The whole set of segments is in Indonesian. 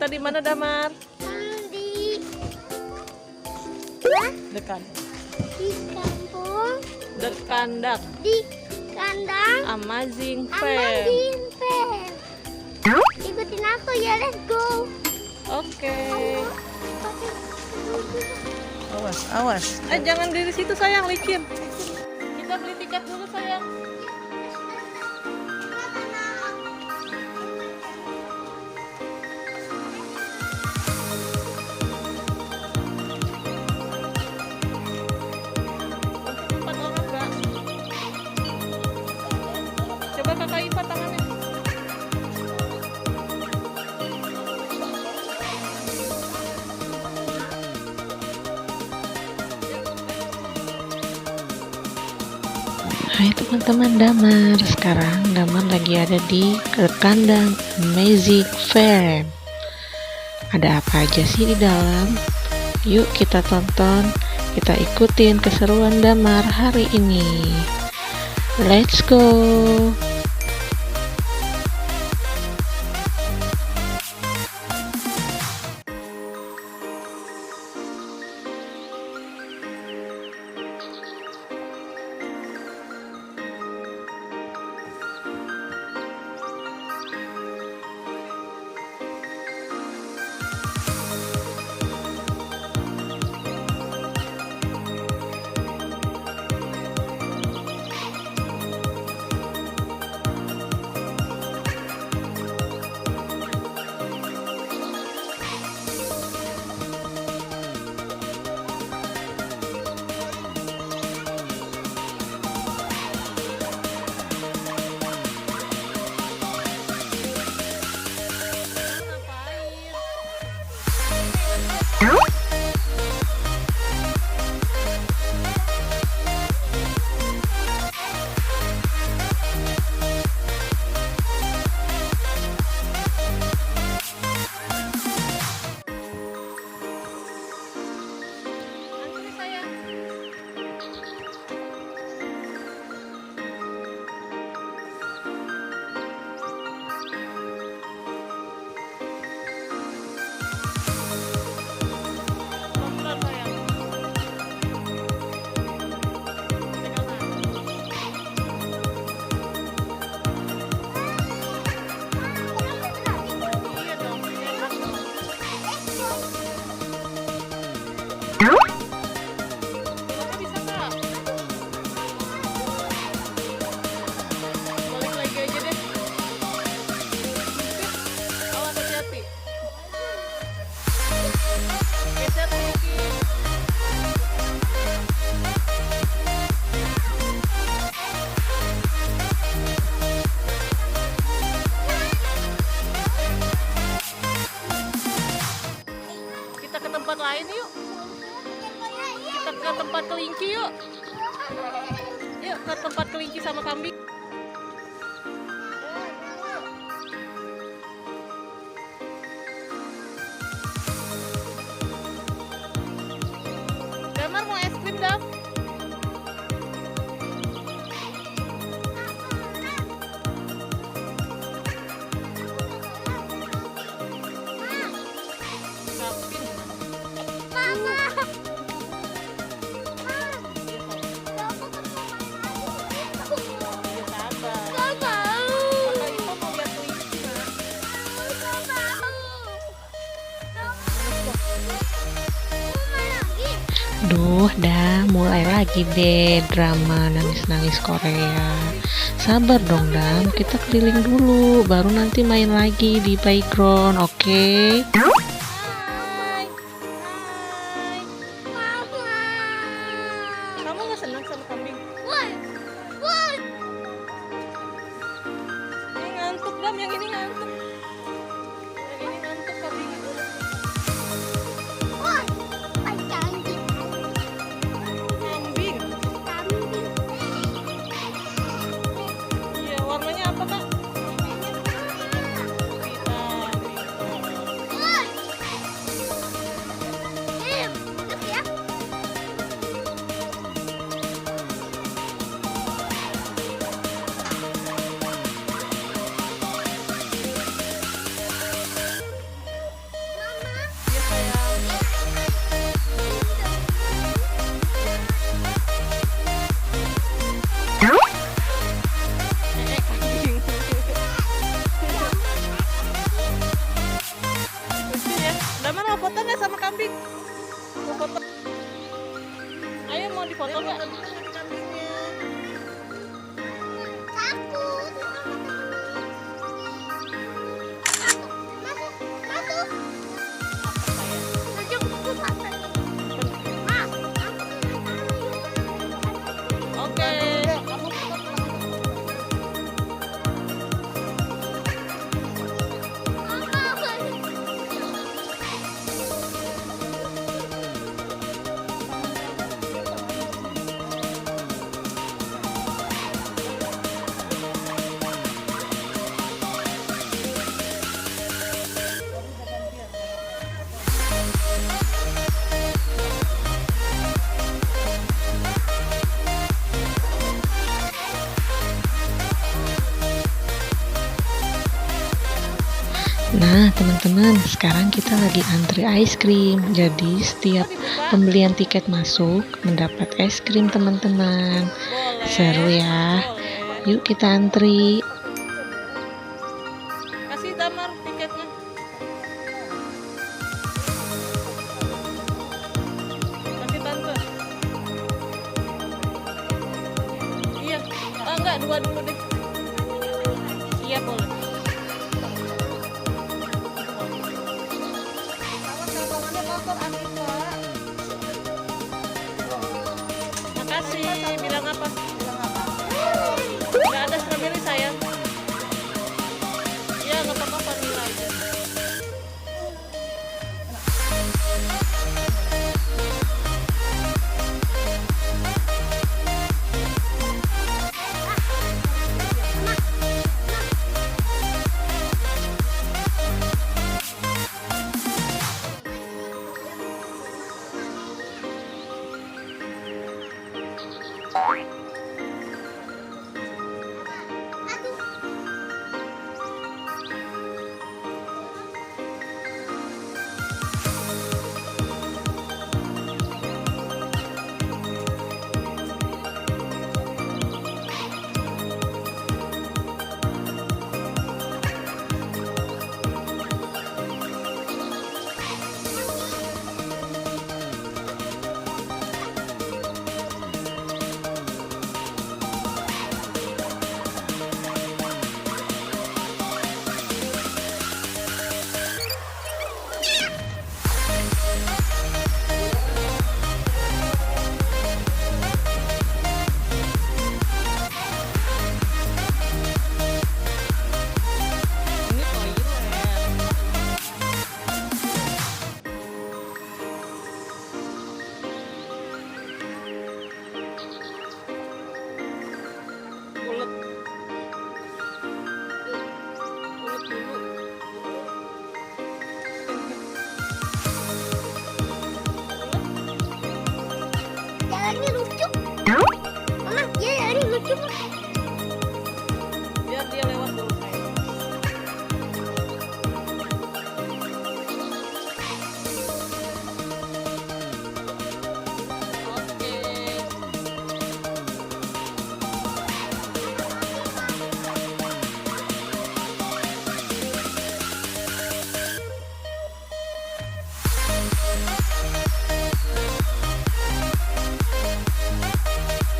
Kita di mana, Damar? Di Dekat. di kampung, Dekandak. di kandang Amazing Fair. Amazing Fair. Ikutin aku ya, let's go. Oke. Awas, awas. Jangan di situ sayang, licin. Kita beli tiket dulu sayang. Untuk 4 orang, Mbak. Coba kakak Iva tangannya. Hai teman-teman Damar, sekarang Damar lagi ada di kandang Amazing Fair. Ada apa aja sih di dalam? Yuk kita tonton, kita ikutin keseruan Damar hari ini. Let's go! Balik lagi aja deh. Awas hati-hati. Geser sedikit. Kita ke tempat lain yuk. Kita ke tempat kelinci yuk. Yuk ke tempat kelinci sama kambing. Damar mau es krim, Dam? Kapin. Mama. Ya sabar. Gak mau. Kakak Iva mau lihat kelinci, Nak. Gak mau. Mau lagi. Duh, dah mulai lagi deh drama nangis-nangis Korea. Sabar dong Dam, kita keliling dulu, baru nanti main lagi di playground, oke? Hai. Hai. Mama. Kamu nggak senang sama kambing? Woi. Woi. Ini ngantuk, Dam. Yang ini ngantuk. Yang ini ngantuk kambingnya. Woi. Ay, canggih. Kambing. Kambing. Iya, warnanya apa, Kak? Hitam. Woi. Nah, teman-teman, sekarang kita lagi antri es krim. Jadi, setiap pembelian tiket masuk mendapat es krim, teman-teman. Boleh. Seru ya. Boleh. Yuk kita antri. Kasih Damar tiketnya. Kasih tante. Iya. Ah, enggak, dua dulu deh. Iya, boleh. Makasih. Bilang apa? Nggak ada strawberry sayang. Iya, nggak apa-apa, vanilla aja. Ini toilet. Ulet. Ulet dulu. Jalannya lucu. Mama, dia jalannya lucu. Biar dia lewat dulu sayang. Oke.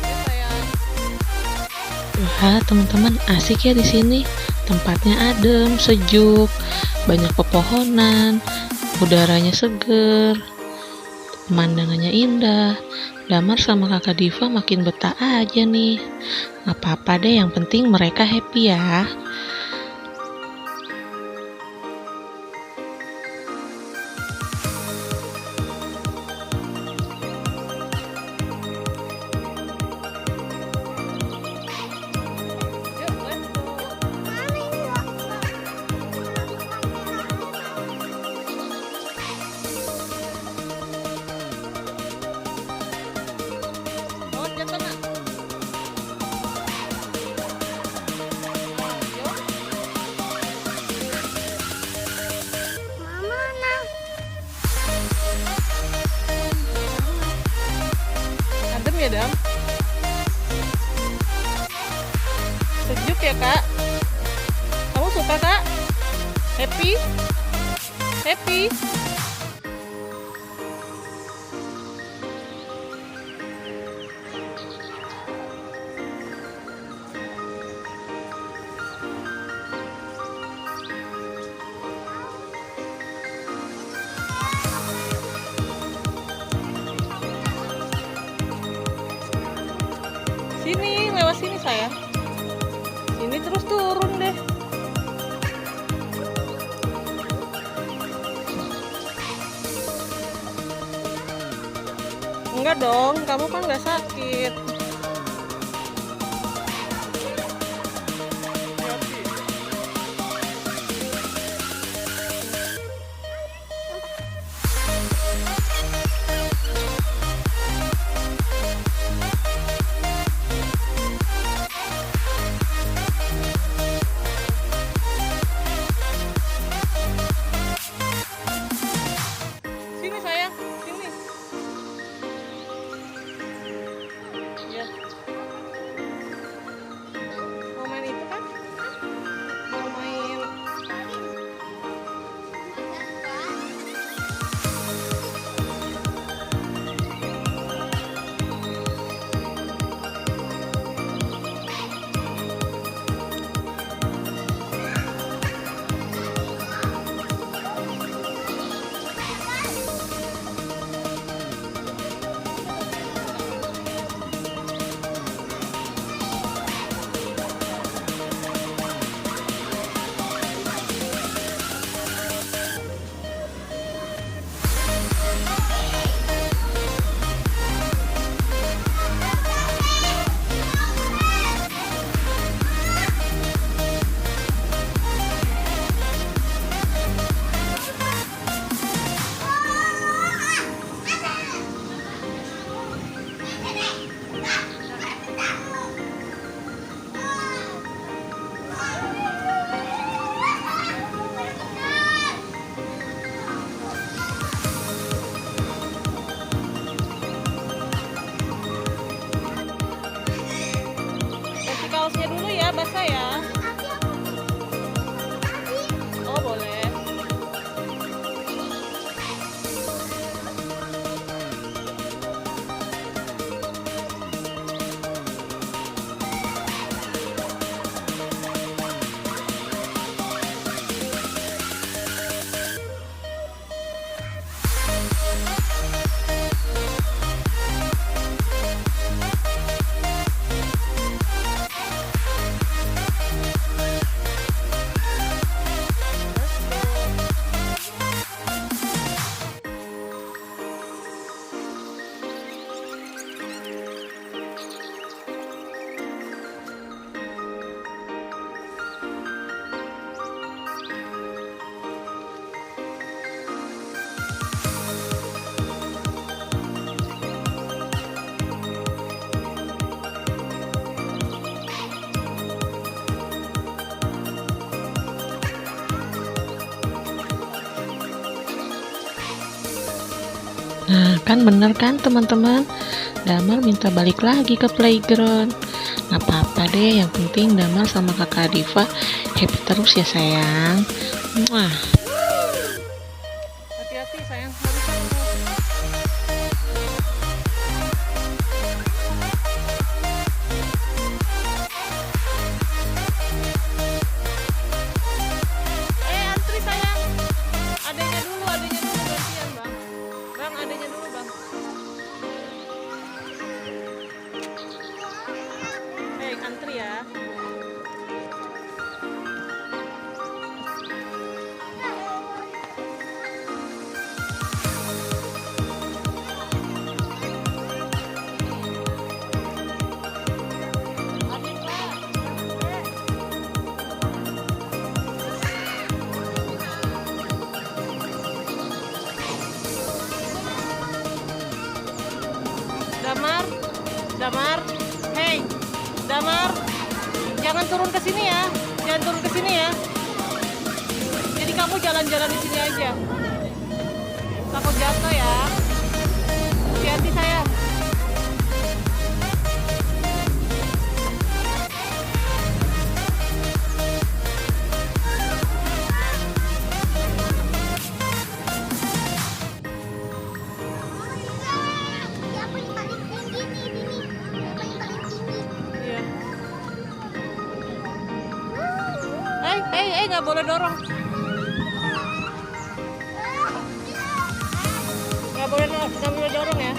Ya sayang. Wah, teman-teman, asik ya di sini. Tempatnya adem, sejuk, banyak pepohonan, udaranya seger, pemandangannya indah. Damar sama kakak Diva makin betah aja nih. Gak apa-apa deh, yang penting mereka happy ya. Yuk, let's go. Oh, jatuh nak. Yuk. Mama, nah. Adem ya, Dam? Sejuk ya, Kak? Kamu suka, Kak? Happy? Happy? Sini, lewat sini sayang. Sini terus turun deh. Enggak dong, kamu kan nggak sakit. basah ya. Oh, boleh. Nah, kan bener kan teman-teman? Damar minta balik lagi ke playground. Gak apa-apa deh, yang penting Damar sama kakak Diva happy terus ya sayang. Mwah. Hati-hati sayang, harus kamu. Antri sayang. Adanya dulu gantian bang. Bang, adanya dulu bang. Antri ya. Damar, hey, Damar, jangan turun ke sini ya, Jadi kamu jalan-jalan di sini aja. Takut jatuh ya. Hati-hati sayang. Nggak boleh dorong. Nggak boleh dorong ya.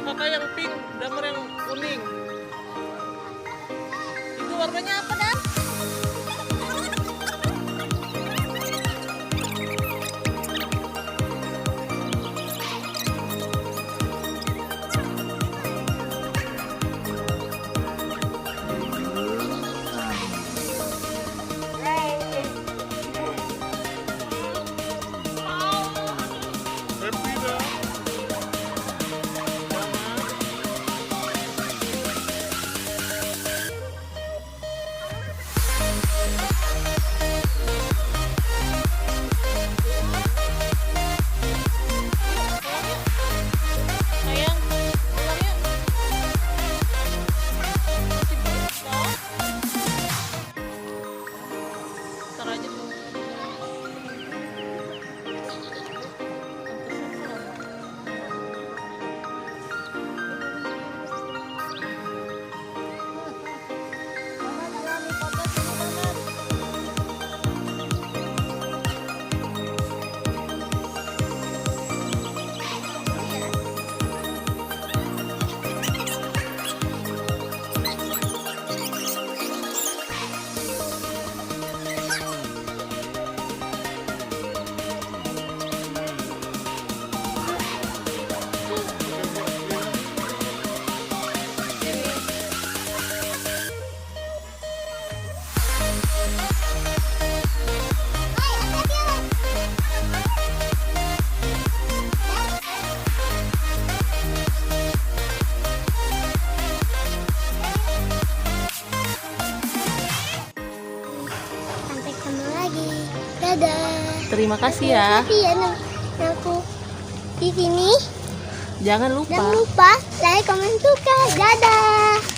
Kakak yang pink, Damar yang kuning. Itu warnanya apa, Dan? Terima kasih ya. Iya, aku di sini. Jangan lupa. Jangan lupa like, komen, suka. Dadah.